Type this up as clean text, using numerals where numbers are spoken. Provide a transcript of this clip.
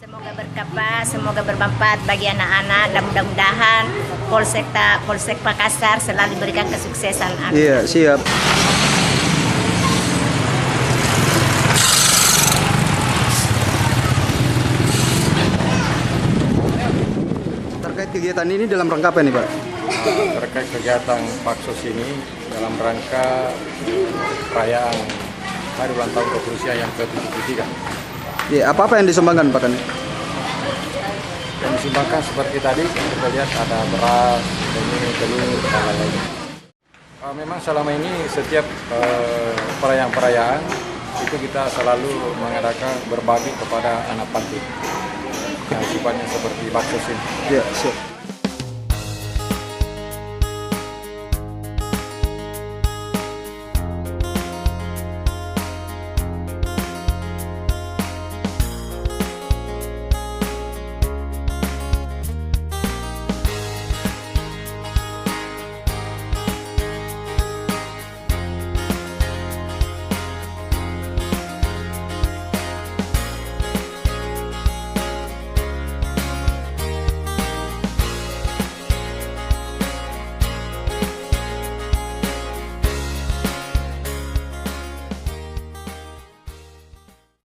Semoga berkah, semoga bermanfaat bagi anak-anak dan mudah-mudahan Polsek Makassar selalu berikan kesuksesan. Iya, siap. Terkait kegiatan ini dalam rangka apa nih, Pak? Terkait kegiatan Paksos ini dalam rangka perayaan hari ulang tahun kepolisian yang ke-73. Ya, apa yang disumbangkan, Pak? Yang disumbangkan seperti tadi kita lihat ada beras, telur, dan lain-lain. Memang selama ini setiap perayaan itu kita selalu mengadakan berbagi kepada anak panti yang sifatnya seperti Paksos ini. Ya, siap.